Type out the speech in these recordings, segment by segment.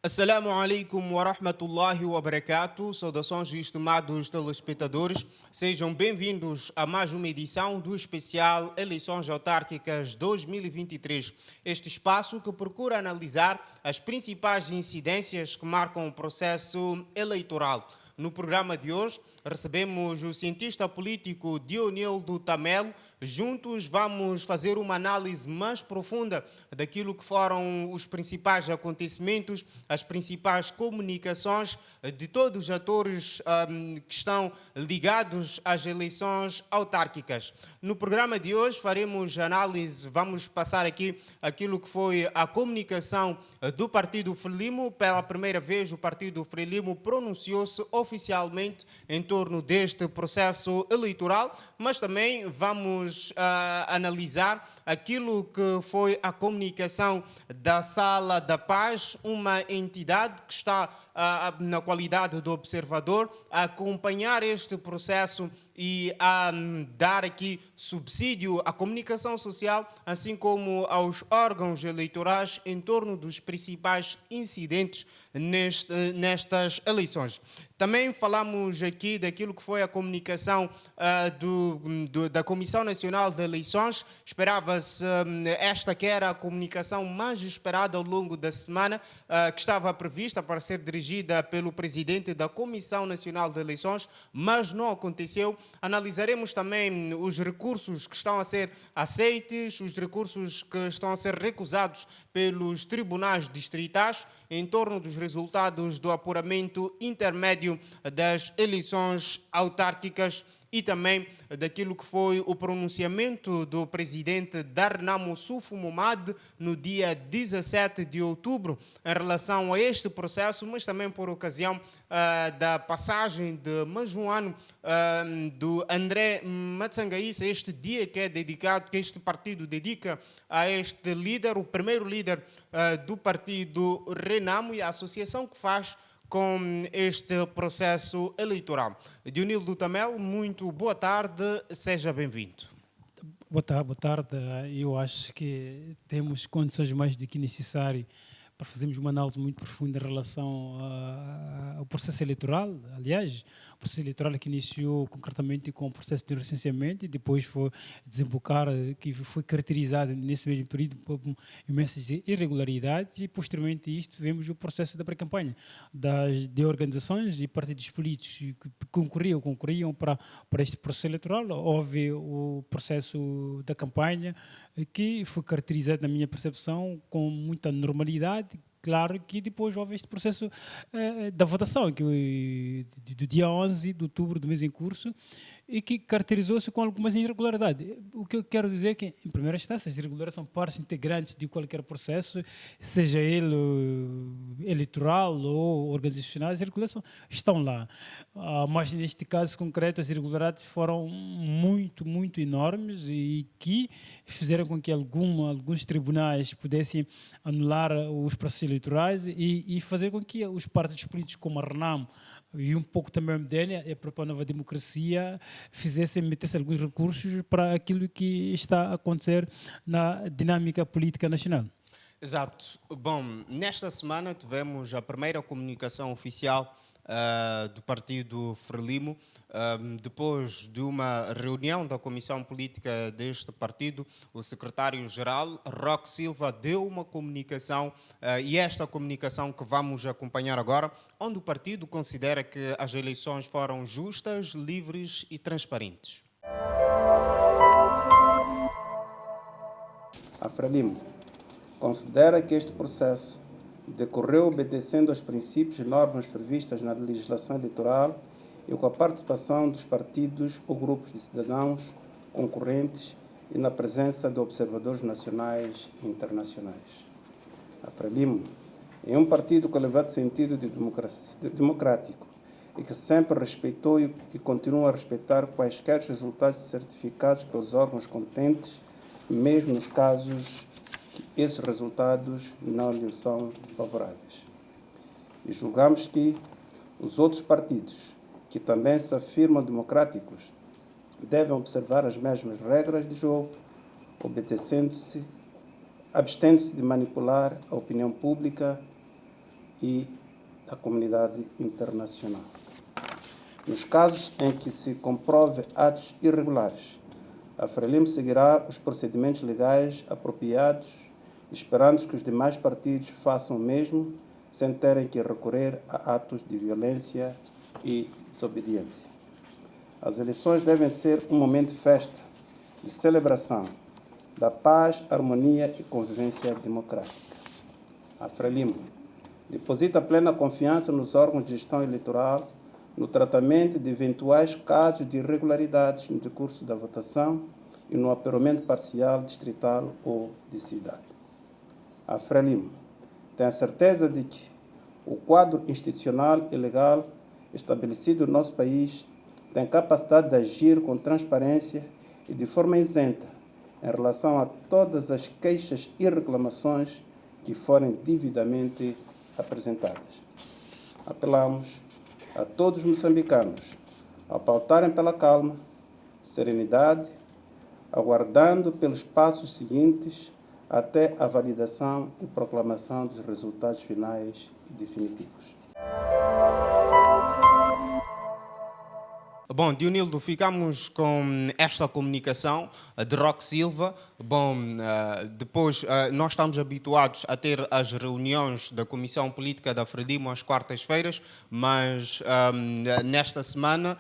Assalamu alaikum wa rahmatullahi wa barakatuh. Saudações, estimados telespectadores. Sejam bem-vindos a mais uma edição do especial Eleições Autárquicas 2023. Este espaço que procura analisar as principais incidências que marcam o processo eleitoral. No programa de hoje, recebemos o cientista político Dionildo Tamelo. Juntos vamos fazer uma análise mais profunda daquilo que foram os principais acontecimentos, as principais comunicações de todos os atores que estão ligados às eleições autárquicas. No programa de hoje faremos análise, vamos passar aqui aquilo que foi a comunicação do Partido Frelimo. Pela primeira vez, o Partido Frelimo pronunciou-se oficialmente em torno deste processo eleitoral, mas também vamos analisar aquilo que foi a comunicação da Sala da Paz, uma entidade que está na qualidade de observador a acompanhar este processo e a dar aqui subsídio à comunicação social, assim como aos órgãos eleitorais em torno dos principais incidentes nestas eleições. Também falamos aqui daquilo que foi a comunicação da Comissão Nacional de Eleições. Esperava-se esta que era a comunicação mais esperada ao longo da semana, que estava prevista para ser dirigida pelo presidente da Comissão Nacional de Eleições, mas não aconteceu. Analisaremos também os recursos que estão a ser aceitos, os recursos que estão a ser recusados pelos tribunais distritais em torno dos resultados do apuramento intermédio das eleições autárquicas e também daquilo que foi o pronunciamento do presidente Darnamo Sufo Momad no dia 17 de outubro em relação a este processo, mas também por ocasião da passagem de mais um ano do André Matsangaíça, este dia que é dedicado, que este partido dedica a este líder, o primeiro líder do partido Renamo e a associação que faz com este processo eleitoral. Dionildo Tamelo, muito boa tarde, seja bem-vindo. Boa tarde. Eu acho que temos condições mais do que necessárias para fazermos uma análise muito profunda em relação ao processo eleitoral. Aliás, o processo eleitoral que iniciou concretamente com o processo de recenseamento e depois foi desembocar, que foi caracterizado nesse mesmo período por imensas irregularidades e posteriormente a isto vemos o processo da pré-campanha de organizações e partidos políticos que concorriam para este processo eleitoral. Houve o processo da campanha que foi caracterizado, na minha percepção, com muita normalidade. Claro que depois houve este processo da votação, que do dia 11 de outubro do mês em curso, e que caracterizou-se com algumas irregularidades. O que eu quero dizer é que, em primeira instância, as irregularidades são partes integrantes de qualquer processo, seja ele eleitoral ou organizacional, as irregularidades estão lá. Mas, neste caso concreto, as irregularidades foram muito enormes e que fizeram com que alguns tribunais pudessem anular os processos eleitorais e fazer com que os partidos políticos como a Renamo e um pouco também a MDN, a própria Nova Democracia, metessem alguns recursos para aquilo que está a acontecer na dinâmica política nacional. Exato. Bom, nesta semana tivemos a primeira comunicação oficial do partido Frelimo, depois de uma reunião da comissão política deste partido, o secretário-geral, Roque Silva, deu uma comunicação, e esta comunicação que vamos acompanhar agora, onde o partido considera que as eleições foram justas, livres e transparentes. A Frelimo considera que este processo decorreu obedecendo aos princípios e normas previstas na legislação eleitoral e com a participação dos partidos ou grupos de cidadãos concorrentes e na presença de observadores nacionais e internacionais. A Frelimo é um partido com elevado sentido de democrático e que sempre respeitou e continua a respeitar quaisquer resultados certificados pelos órgãos competentes, mesmo nos casos que esses resultados não lhe são favoráveis. E julgamos que os outros partidos, que também se afirmam democráticos, devem observar as mesmas regras de jogo, abstendo-se de manipular a opinião pública e da comunidade internacional. Nos casos em que se comprove atos irregulares, a Frelimo seguirá os procedimentos legais apropriados, esperando que os demais partidos façam o mesmo, sem terem que recorrer a atos de violência e desobediência. As eleições devem ser um momento de festa, de celebração, da paz, harmonia e convivência democrática. A Frelimo deposita plena confiança nos órgãos de gestão eleitoral, no tratamento de eventuais casos de irregularidades no decurso da votação e no apuramento parcial, distrital ou de cidade. A Frelimo tem a certeza de que o quadro institucional e legal estabelecido no nosso país tem capacidade de agir com transparência e de forma isenta em relação a todas as queixas e reclamações que forem devidamente apresentadas. Apelamos a todos os moçambicanos a pautarem pela calma, serenidade, aguardando pelos passos seguintes até a validação e proclamação dos resultados finais e definitivos. Bom, Dionildo, ficamos com esta comunicação de Roque Silva. Bom, depois nós estamos habituados a ter as reuniões da Comissão Política da Frelimo às quartas-feiras, mas nesta semana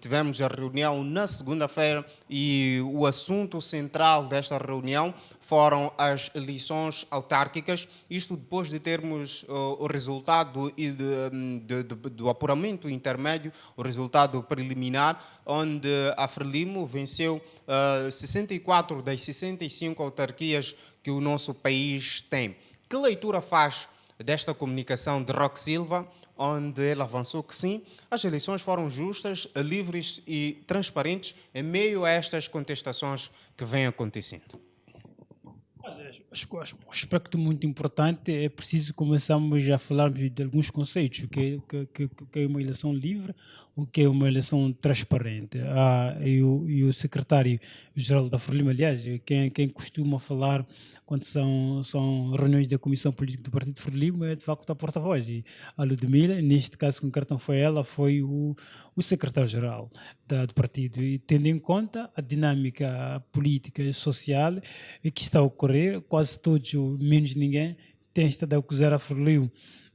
tivemos a reunião na segunda-feira e o assunto central desta reunião foram as eleições autárquicas, isto depois de termos o resultado do apuramento intermédio, o resultado preliminar, onde a Frelimo venceu 64 das 65 autarquias que o nosso país tem. Que leitura faz desta comunicação de Roque Silva, onde ele avançou que sim, as eleições foram justas, livres e transparentes em meio a estas contestações que vêm acontecendo? Acho que um aspecto muito importante é preciso começarmos a falar de alguns conceitos, o que é uma eleição livre, o que é uma eleição transparente. E o secretário-geral da Frelimo, aliás, quem costuma falar quando são reuniões da Comissão Política do Partido Frelimo é de facto a porta-voz. E a Ludmila, neste caso concreto não foi ela, foi o secretário-geral do partido. E tendo em conta a dinâmica política e social que está a ocorrer, quase todos, menos ninguém, têm estado a acusar a Frelimo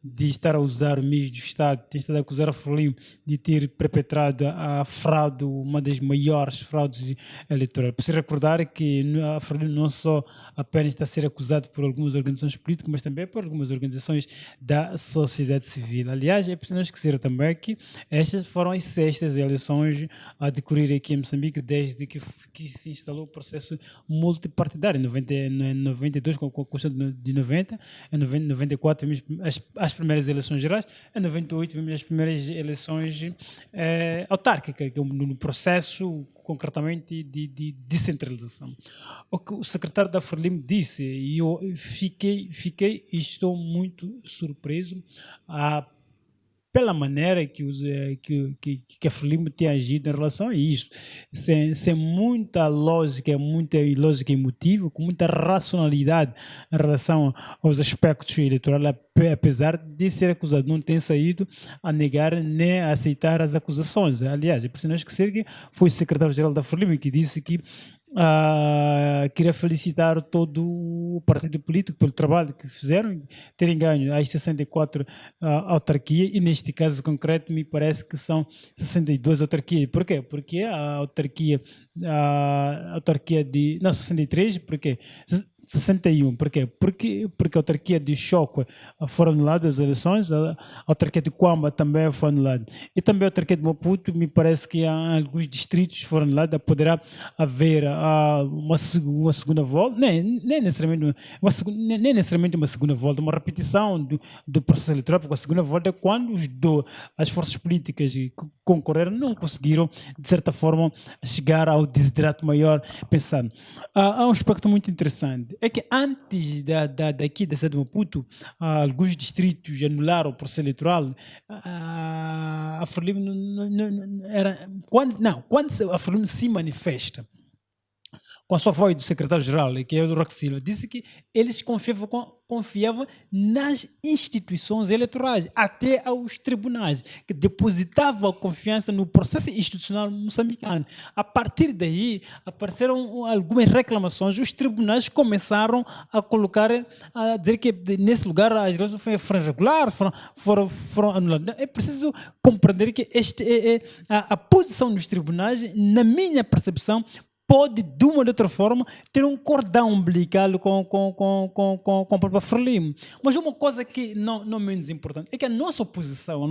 de estar a usar meios do Estado, tem estado a acusar a Frelimo de ter perpetrado a fraude, uma das maiores fraudes eleitorais. Preciso recordar que a Frelimo não só apenas está a ser acusado por algumas organizações políticas, mas também por algumas organizações da sociedade civil. Aliás, é preciso não esquecer também que estas foram as sextas eleições a decorrer aqui em Moçambique desde que se instalou o processo multipartidário. Em 92, com a Constituição de 90, em 94 as primeiras eleições gerais, em 98 vimos as primeiras eleições autárquicas, que é um processo concretamente de descentralização. O que o secretário da Frelimo disse, e eu fiquei e estou muito surpreso pela maneira que a Frelimo tem agido em relação a isso, sem muita lógica e motivo, com muita racionalidade em relação aos aspectos eleitorais, apesar de ser acusado, não tem saído a negar nem a aceitar as acusações. Aliás, é preciso não esquecer que foi o secretário-geral da Frelimo que disse que queria felicitar todo o partido político pelo trabalho que fizeram, terem ganho as 64 autarquias, e neste caso concreto me parece que são 62 autarquias. Por quê? Porque a autarquia de... Não, 63, por quê? 61, por quê? Porque a autarquia de Choco foram anuladas as eleições, a autarquia de Quamba também foi anulada. E também a autarquia de Maputo, me parece que há alguns distritos foram anulados, poderá haver uma segunda volta, nem necessariamente uma segunda volta, uma repetição do processo eleitoral, porque a segunda volta é quando as forças políticas que concorreram não conseguiram, de certa forma, chegar ao desiderato maior pensado. Há um aspecto muito interessante. É que antes daqui da cidade de Maputo, alguns distritos anularam o processo eleitoral. A Frelimo quando a Frelimo se manifesta com a sua voz do secretário-geral, que é o Roque Silva, disse que eles confiavam nas instituições eleitorais, até aos tribunais, que depositavam a confiança no processo institucional moçambicano. A partir daí, apareceram algumas reclamações, os tribunais começaram a colocar, a dizer que nesse lugar as eleições foram irregulares, foram anuladas. É preciso compreender que a posição dos tribunais, na minha percepção, pode, de uma ou de outra forma, ter um cordão umbilical com o próprio Frelimo. Mas uma coisa que não menos importante é que a nossa oposição,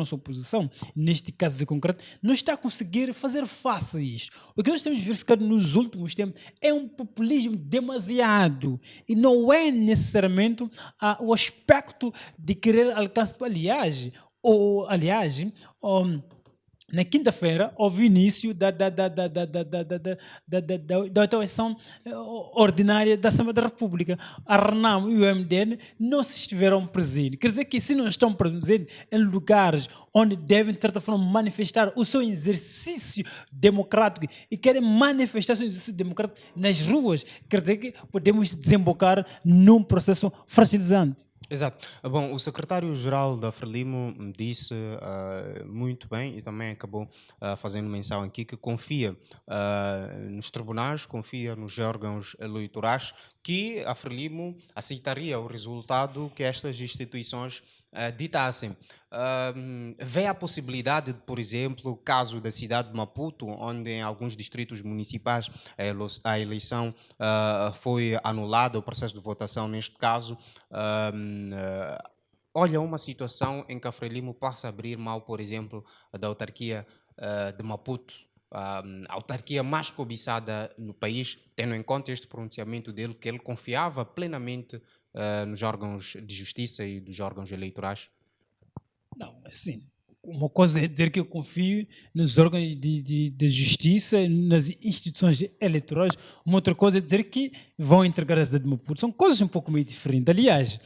neste caso de concreto, não está a conseguir fazer face a isto. O que nós temos verificado nos últimos tempos é um populismo demasiado e não é necessariamente o aspecto de querer alcançar, aliás, na quinta-feira, houve o início da atuação ordinária da Assembleia da República. A RENAM e o MDN não se estiveram presentes. Quer dizer que, se não estão presentes em lugares onde devem, de certa forma, manifestar o seu exercício democrático e querem manifestar o seu exercício democrático nas ruas, quer dizer que podemos desembocar num processo fragilizante. Exato. Bom, o secretário-geral da Frelimo disse muito bem e também acabou fazendo menção aqui que confia nos tribunais, confia nos órgãos eleitorais, que a Frelimo aceitaria o resultado que estas instituições ditassem. Vê a possibilidade de, por exemplo, o caso da cidade de Maputo, onde em alguns distritos municipais a eleição foi anulada, o processo de votação neste caso, olha uma situação em que a Frelimo possa abrir mão, por exemplo, da autarquia de Maputo, a autarquia mais cobiçada no país, tendo em conta este pronunciamento dele, que ele confiava plenamente nos órgãos de justiça e dos órgãos eleitorais? Não, assim, uma coisa é dizer que eu confio nos órgãos de justiça, nas instituições eleitorais, uma outra coisa é dizer que vão entregar a cidade de Maputo. São coisas um pouco meio diferentes. Aliás,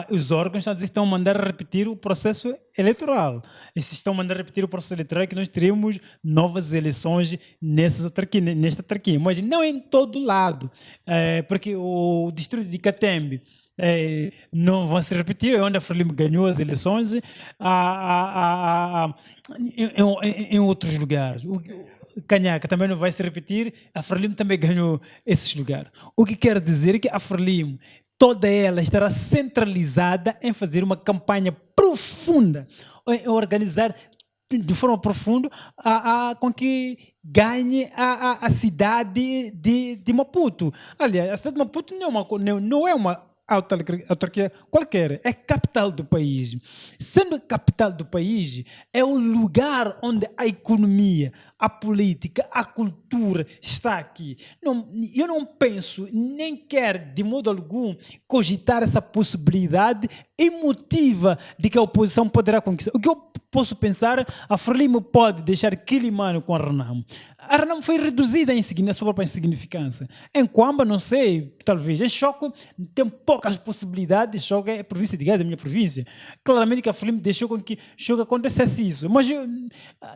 os órgãos estão a mandar repetir o processo eleitoral. E se estão a mandar repetir o processo eleitoral, é que nós teremos novas eleições nesta autarquia. Mas não em todo lado, porque o distrito de Catembe não vão se repetir, é onde a Frelimo ganhou as eleições em outros lugares. O Canhaca também não vai se repetir, a Frelimo também ganhou esses lugares. O que quer dizer que a Frelimo, toda ela estará centralizada em fazer uma campanha profunda, em organizar de forma profunda com que ganhe a cidade de Maputo. Aliás, a cidade de Maputo não é uma autarquia qualquer, é capital do país. Sendo capital do país, é o lugar onde a economia, a política, a cultura está aqui. Eu não penso, nem quero de modo algum cogitar essa possibilidade emotiva de que a oposição poderá conquistar. O que eu posso pensar, a Frelimo pode deixar Quilimano com a RENAM. A RENAM foi reduzida em sua própria insignificância. Em Quamba, não sei, talvez. Em Choco, tem poucas possibilidades. Choco é a província de Gaza, é a minha província. Claramente que a Frelimo deixou com que Choco acontecesse isso. Mas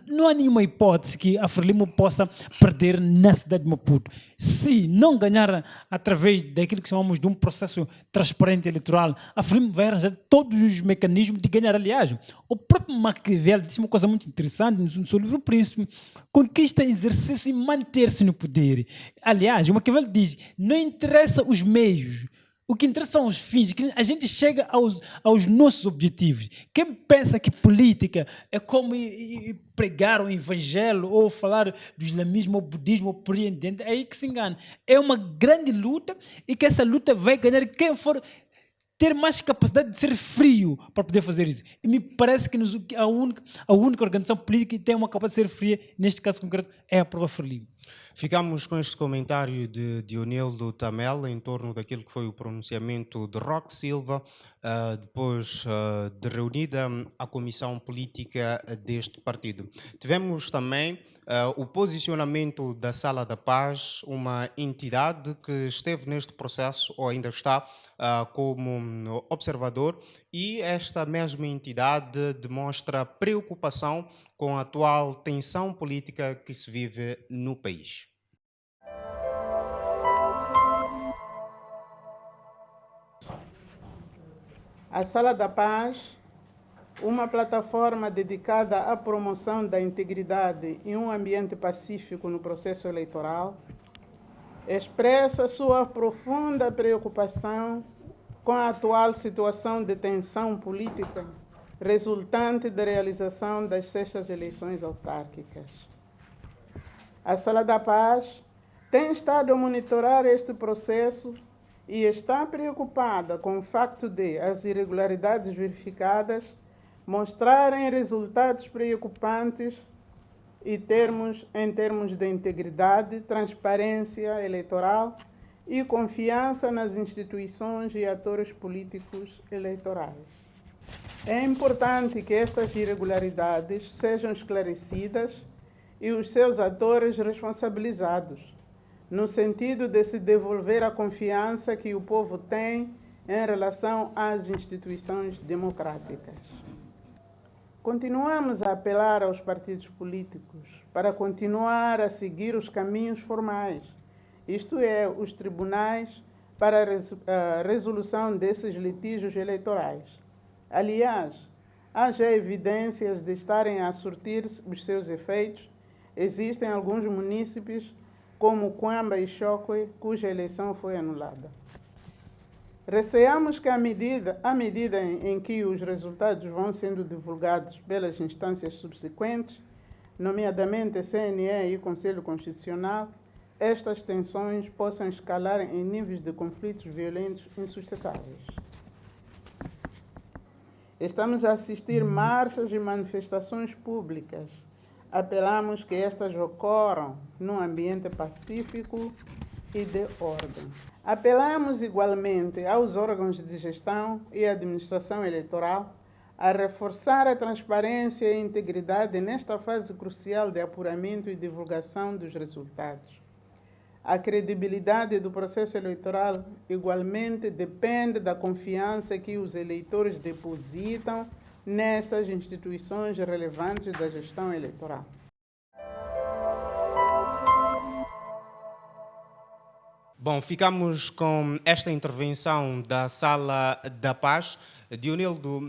não há nenhuma hipótese que a Frelimo possa perder na cidade de Maputo. Se não ganhar através daquilo que chamamos de um processo transparente eleitoral, a Frelimo vai arranjar todos os mecanismos de ganhar. Aliás, o próprio Maquiavel disse uma coisa muito interessante no seu livro Príncipe: conquista, exercício e manter-se no poder. Aliás, o Maquiavel diz: não interessa os meios, o que interessa são os fins, que a gente chega aos nossos objetivos. Quem pensa que política é como pregar o evangelho ou falar do islamismo ou budismo ou preendente, é aí que se engana. É uma grande luta e que essa luta vai ganhar quem for ter mais capacidade de ser frio para poder fazer isso. E me parece que a única organização política que tem uma capacidade de ser fria, neste caso concreto, é a própria Frelimo. Ficamos com este comentário de Dionildo Tamel em torno daquilo que foi o pronunciamento de Roque Silva, depois de reunida a comissão política deste partido. Tivemos também o posicionamento da Sala da Paz, uma entidade que esteve neste processo, ou ainda está, como observador, e esta mesma entidade demonstra preocupação com a atual tensão política que se vive no país. A Sala da Paz, uma plataforma dedicada à promoção da integridade e um ambiente pacífico no processo eleitoral, expressa sua profunda preocupação com a atual situação de tensão política resultante da realização das 6ª eleições autárquicas. A Sala da Paz tem estado a monitorar este processo e está preocupada com o facto de as irregularidades verificadas mostrarem resultados preocupantes em termos de integridade, transparência eleitoral e confiança nas instituições e atores políticos eleitorais. É importante que estas irregularidades sejam esclarecidas e os seus atores responsabilizados, no sentido de se devolver a confiança que o povo tem em relação às instituições democráticas. Continuamos a apelar aos partidos políticos para continuar a seguir os caminhos formais, isto é, os tribunais, para a resolução desses litígios eleitorais. Aliás, há já evidências de estarem a surtir os seus efeitos. Existem alguns munícipes, como Cuamba e Chocwe, cuja eleição foi anulada. Receamos que, à medida em que os resultados vão sendo divulgados pelas instâncias subsequentes, nomeadamente CNE e Conselho Constitucional, estas tensões possam escalar em níveis de conflitos violentos insustentáveis. Estamos a assistir marchas e manifestações públicas. Apelamos que estas ocorram num ambiente pacífico e de ordem. Apelamos igualmente aos órgãos de gestão e administração eleitoral a reforçar a transparência e integridade nesta fase crucial de apuramento e divulgação dos resultados. A credibilidade do processo eleitoral igualmente depende da confiança que os eleitores depositam nestas instituições relevantes da gestão eleitoral. Bom, ficamos com esta intervenção da Sala da Paz. Dionildo,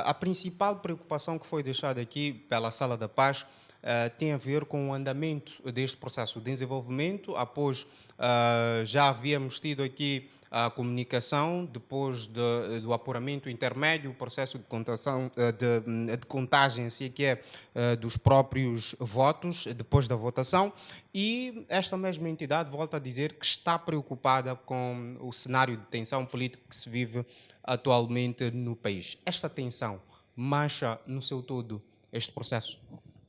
a principal preocupação que foi deixada aqui pela Sala da Paz tem a ver com o andamento deste processo de desenvolvimento. Após já havíamos tido aqui a comunicação, depois do apuramento intermédio, o processo de contagem, assim que é, dos próprios votos, depois da votação, e esta mesma entidade volta a dizer que está preocupada com o cenário de tensão política que se vive atualmente no país. Esta tensão mancha no seu todo este processo?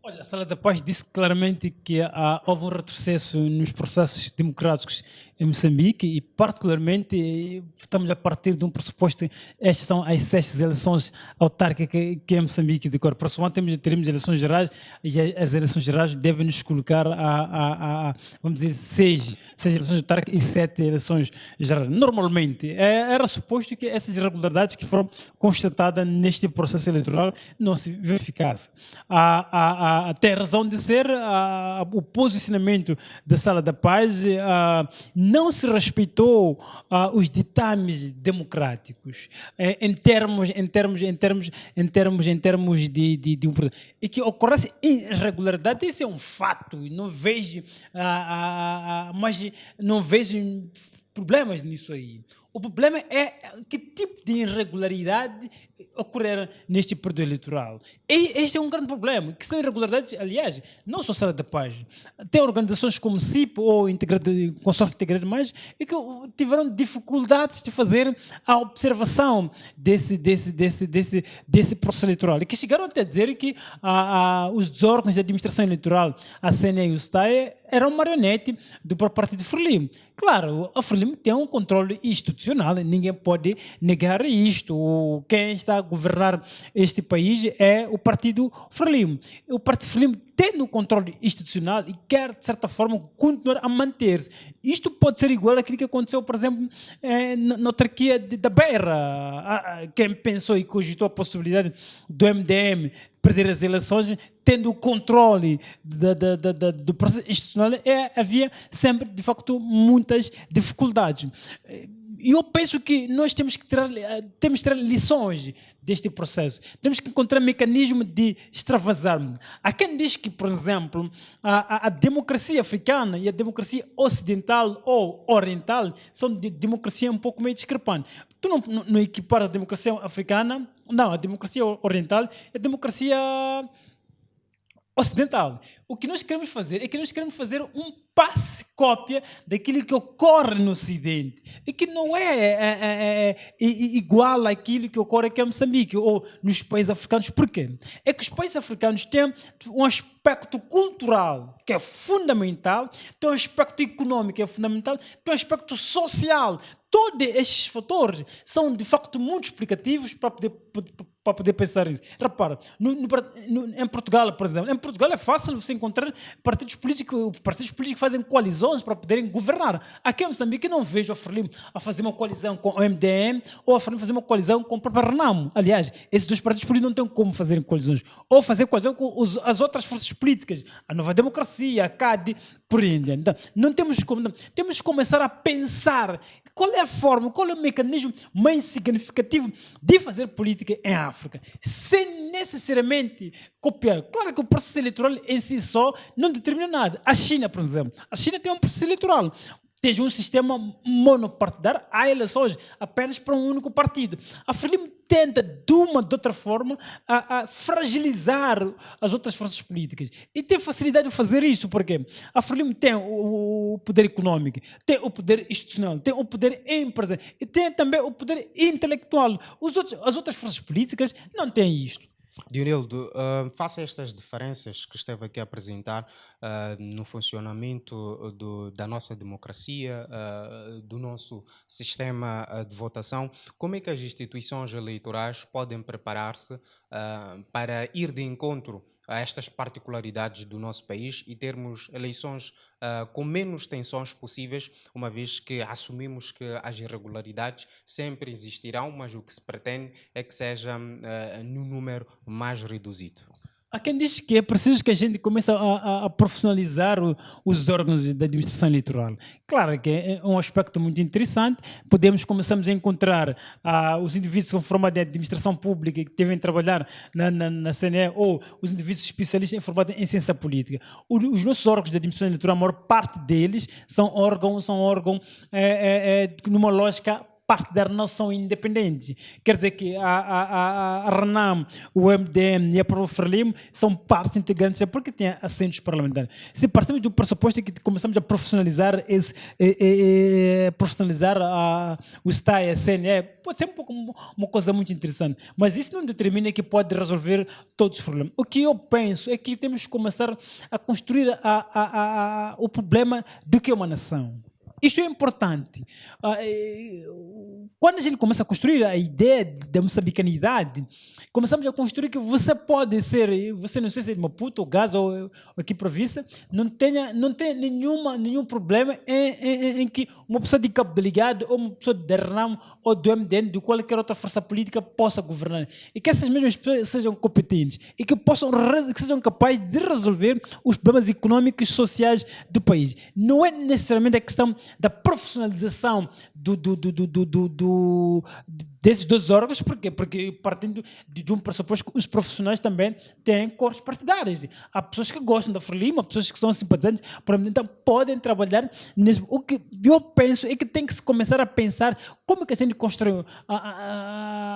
Olha, a Sala da Paz disse claramente que houve um retrocesso nos processos democráticos em Moçambique e, particularmente, estamos a partir de um pressuposto. Estas são as 6 eleições autárquicas que em Moçambique decorre. Para o ano teremos eleições gerais e as eleições gerais devem nos colocar vamos dizer, 6 eleições autárquicas e 7 eleições gerais. Normalmente, era suposto que essas irregularidades que foram constatadas neste processo eleitoral não se verificassem. Tem razão de ser o posicionamento da Sala da Paz. Não se respeitou os ditames democráticos em termos de um processo. E que ocorresse irregularidade, isso é um fato. Não vejo, mas não vejo problemas nisso aí. O problema é que tipo de irregularidade ocorreram neste período eleitoral. E este é um grande problema, que são irregularidades, aliás, não só a Sala da Paz. Tem organizações como CIP ou Consórcio Integrado Mais, e que tiveram dificuldades de fazer a observação desse processo eleitoral. E que chegaram até a dizer que os órgãos de administração eleitoral, a CNE e o STAE, eram marionete do partido Frelimo. Claro, a Frelimo tem um controle institucional, ninguém pode negar isto. Quem está a governar este país é o partido Frelimo. O partido Frelimo tem o controle institucional e quer, de certa forma, continuar a manter-se. Isto pode ser igual àquilo que aconteceu, por exemplo, na autarquia da Beira. Quem pensou e cogitou a possibilidade do MDM perder as eleições, tendo o controle do processo institucional, havia sempre, de facto, muitas dificuldades. E eu penso que nós temos que tirar lições deste processo. Temos que encontrar mecanismo de extravasar. Há quem diz que, por exemplo, a democracia africana e a democracia ocidental ou oriental são de democracia um pouco meio discrepante. Tu não equiparas a democracia africana, não, a democracia oriental e a democracia ocidental. O que nós queremos fazer é que nós queremos fazer um passe-cópia daquilo que ocorre no Ocidente e que não é igual àquilo que ocorre aqui em Moçambique ou nos países africanos. Por quê? É que os países africanos têm um aspecto cultural que é fundamental, tem um aspecto econômico que é fundamental, tem um aspecto social. Todos estes fatores são, de facto, muito explicativos para poder pensar nisso. Repara, em Portugal, por exemplo, em Portugal é fácil você encontrar partidos políticos que fazem coalizões para poderem governar. Aqui em Moçambique não vejo a Frelimo a fazer uma coalizão com o MDM ou a Frelimo fazer uma coalizão com o próprio Renamo. Aliás, esses dois partidos políticos não têm como fazer coalizões. Ou fazer coalizão com as outras forças políticas, a Nova Democracia, a CAD, por aí. Então, não temos como, temos que começar a pensar qual é a forma, qual é o mecanismo mais significativo de fazer política em África, sem necessariamente copiar. Claro que o processo eleitoral em si só não determina nada. A China, por exemplo, a China tem um processo eleitoral. Tem um sistema monopartidário, há eleições apenas para um único partido. A Frelimo tenta, de uma ou de outra forma, a fragilizar as outras forças políticas. E tem facilidade de fazer isso, porque a Frelimo tem o poder econômico, tem o poder institucional, tem o poder empresarial e tem também o poder intelectual. As outras forças políticas não têm isto. Dionildo, face a estas diferenças que esteve aqui a apresentar no funcionamento da nossa democracia, do nosso sistema de votação, como é que as instituições eleitorais podem preparar-se para ir de encontro a estas particularidades do nosso país e termos eleições com menos tensões possíveis, uma vez que assumimos que as irregularidades sempre existirão, mas o que se pretende é que seja num número mais reduzido? Há quem diz que é preciso que a gente comece a profissionalizar os órgãos da administração eleitoral. Claro que é um aspecto muito interessante. Começamos a encontrar os indivíduos que são formados em administração pública e que devem trabalhar na CNE ou os indivíduos especialistas formados em ciência política. Os nossos órgãos de administração eleitoral, a maior parte deles são órgãos numa lógica partidários não são independentes. Quer dizer que a RENAM, o MDM e a própria Frelimo são partes integrantes porque têm assentos parlamentares. Se partimos do pressuposto que começamos a profissionalizar o STAI, a CNE, pode ser um pouco uma coisa muito interessante, mas isso não determina que pode resolver todos os problemas. O que eu penso é que temos que começar a construir o problema do que é uma nação. Isto é importante. Quando a gente começa a construir a ideia da moçambicanidade, começamos a construir que você pode ser, você não sei se é de Maputo, ou Gaza, ou aqui província, não tem nenhum problema em que uma pessoa de Cabo Delgado, ou uma pessoa de Renamo, ou do MDN, de qualquer outra força política possa governar. E que essas mesmas pessoas sejam competentes e que sejam capazes de resolver os problemas econômicos e sociais do país. Não é necessariamente a questão da profissionalização desses dois órgãos. Por quê? Porque partindo de um pressuposto que os profissionais também têm cores partidárias. Há pessoas que gostam da Frelimo, há pessoas que são simpatizantes, então podem trabalhar nisso. O que eu penso é que tem que se começar a pensar como que a gente constrói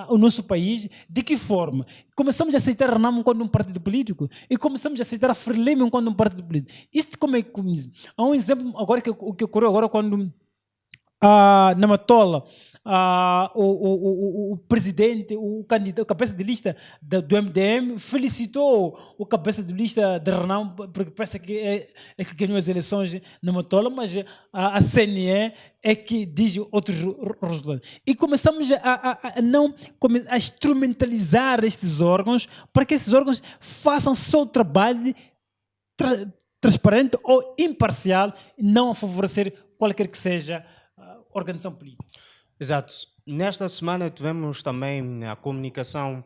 o nosso país, de que forma. Começamos a aceitar a Renamo enquanto um partido político e começamos a aceitar a Frelimo enquanto um partido político. Isso como é que começa? Há um exemplo agora que ocorreu agora quando na Matola, o presidente, o candidato, o cabeça de lista do MDM felicitou o cabeça de lista de Renamo porque pensa que é que ganhou as eleições na Matola, mas a CNE é que diz outros resultados. E começamos a instrumentalizar estes órgãos para que esses órgãos façam seu trabalho transparente ou imparcial, não a favorecer qualquer que seja organização política. Exato. Nesta semana tivemos também a comunicação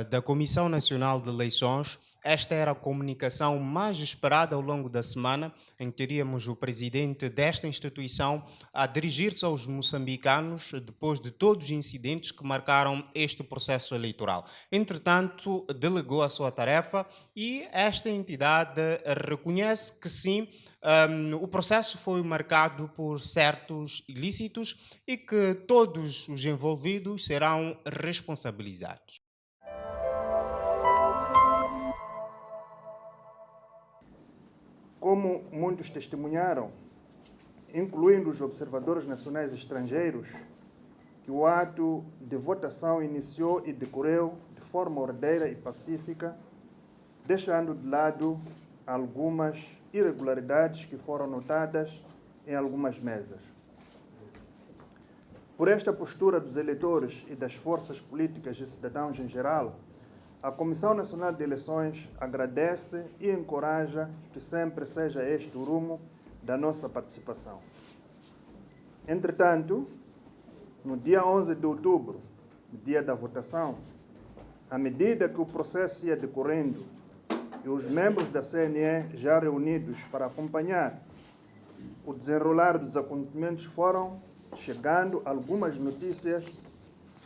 da Comissão Nacional de Eleições esta era a comunicação mais esperada ao longo da semana, em que teríamos o presidente desta instituição a dirigir-se aos moçambicanos depois de todos os incidentes que marcaram este processo eleitoral. Entretanto, delegou a sua tarefa e esta entidade reconhece que sim, o processo foi marcado por certos ilícitos e que todos os envolvidos serão responsabilizados. Como muitos testemunharam, incluindo os observadores nacionais e estrangeiros, que o ato de votação iniciou e decorreu de forma ordeira e pacífica, deixando de lado algumas irregularidades que foram notadas em algumas mesas. Por esta postura dos eleitores e das forças políticas e cidadãos em geral, a Comissão Nacional de Eleições agradece e encoraja que sempre seja este o rumo da nossa participação. Entretanto, no dia 11 de outubro, dia da votação, à medida que o processo ia decorrendo e os membros da CNE já reunidos para acompanhar o desenrolar dos acontecimentos, foram chegando algumas notícias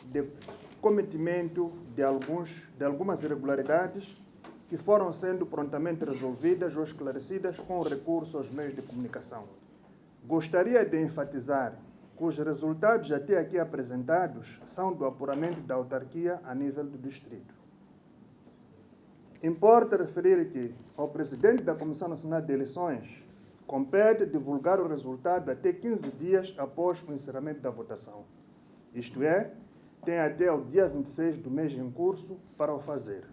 de cometimento de algumas irregularidades que foram sendo prontamente resolvidas ou esclarecidas com recurso aos meios de comunicação. Gostaria de enfatizar que os resultados até aqui apresentados são do apuramento da autarquia a nível do distrito. Importa referir que ao presidente da Comissão Nacional de Eleições compete divulgar o resultado até 15 dias após o encerramento da votação. Isto é, tem até o dia 26 do mês em curso para o fazer.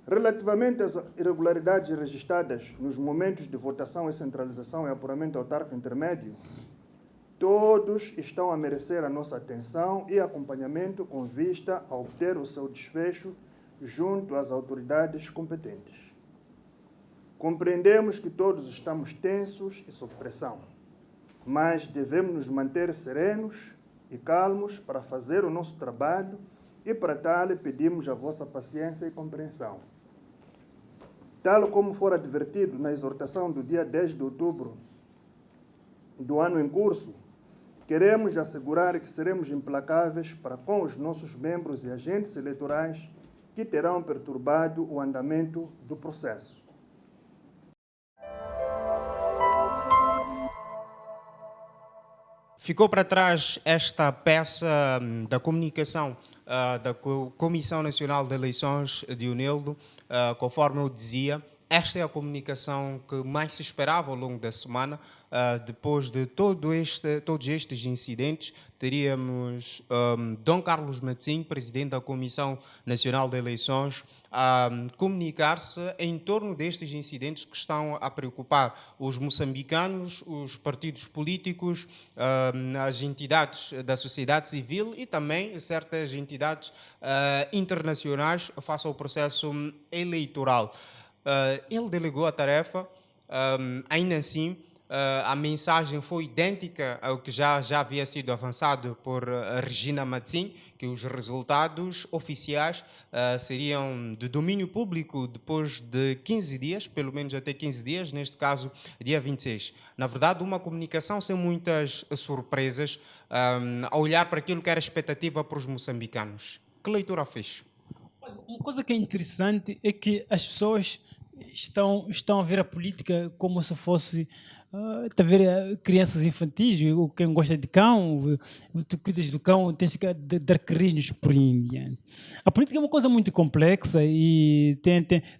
Relativamente às irregularidades registradas nos momentos de votação e centralização e apuramento autárquico intermédio, todos estão a merecer a nossa atenção e acompanhamento com vista a obter o seu desfecho junto às autoridades competentes. Compreendemos que todos estamos tensos e sob pressão, mas devemos nos manter serenos e calmos para fazer o nosso trabalho e para tal pedimos a vossa paciência e compreensão. Tal como for advertido na exortação do dia 10 de outubro do ano em curso, queremos assegurar que seremos implacáveis para com os nossos membros e agentes eleitorais que terão perturbado o andamento do processo. Ficou para trás esta peça da comunicação da Comissão Nacional de Eleições de UNELDO, conforme eu dizia. Esta é a comunicação que mais se esperava ao longo da semana. Depois de todos estes incidentes, teríamos Dom Carlos Matinho, presidente da Comissão Nacional de Eleições, a comunicar-se em torno destes incidentes que estão a preocupar os moçambicanos, os partidos políticos, as entidades da sociedade civil e também certas entidades internacionais face ao processo eleitoral. Ele delegou a tarefa, ainda assim, a mensagem foi idêntica ao que já havia sido avançado por Regina Matzin, que os resultados oficiais seriam de domínio público depois de 15 dias, pelo menos até 15 dias, neste caso, dia 26. Na verdade, uma comunicação sem muitas surpresas, a olhar para aquilo que era expectativa para os moçambicanos. Que leitura fez? Uma coisa que é interessante é que as pessoas estão a ver a política como se fosse a ver crianças infantis, ou quem gosta de cão, tu cuidas do cão, tens que dar carinhos por aí em diante. A política é uma coisa muito complexa e